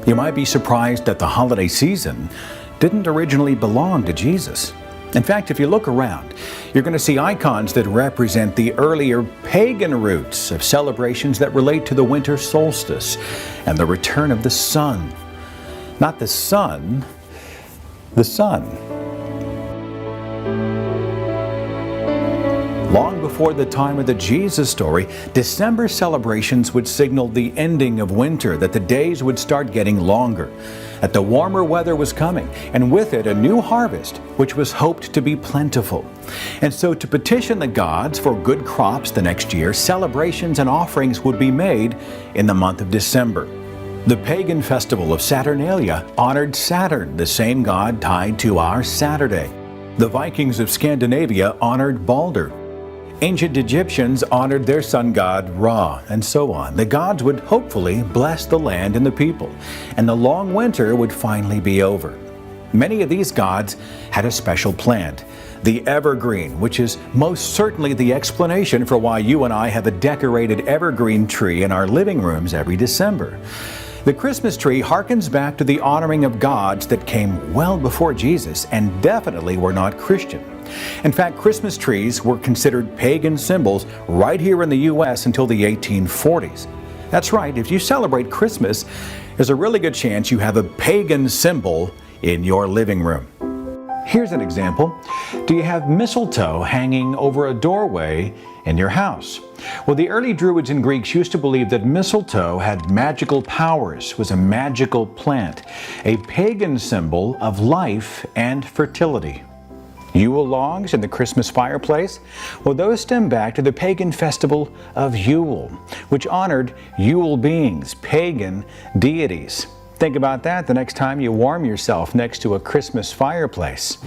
You might be surprised that the holiday season didn't originally belong to Jesus. In fact, if you look around, you're going to see icons that represent the earlier pagan roots of celebrations that relate to the winter solstice and the return of the sun. Not the sun, the sun. Long before the time of the Jesus story, December celebrations would signal the ending of winter, that the days would start getting longer, that the warmer weather was coming, and with it a new harvest, which was hoped to be plentiful. And so to petition the gods for good crops the next year, celebrations and offerings would be made in the month of December. The pagan festival of Saturnalia honored Saturn, the same god tied to our Saturday. The Vikings of Scandinavia honored Balder. Ancient Egyptians honored their sun god Ra, and so on. The gods would hopefully bless the land and the people, and the long winter would finally be over. Many of these gods had a special plant, the evergreen, which is most certainly the explanation for why you and I have a decorated evergreen tree in our living rooms every December. The Christmas tree harkens back to the honoring of gods that came well before Jesus and definitely were not Christian. In fact, Christmas trees were considered pagan symbols right here in the U.S. until the 1840s. That's right, if you celebrate Christmas, there's a really good chance you have a pagan symbol in your living room. Here's an example. Do you have mistletoe hanging over a doorway in your house? Well, the early Druids and Greeks used to believe that mistletoe had magical powers, was a magical plant, a pagan symbol of life and fertility. Yule logs in the Christmas fireplace? Well, those stem back to the pagan festival of Yule, which honored Yule beings, pagan deities. Think about that the next time you warm yourself next to a Christmas fireplace.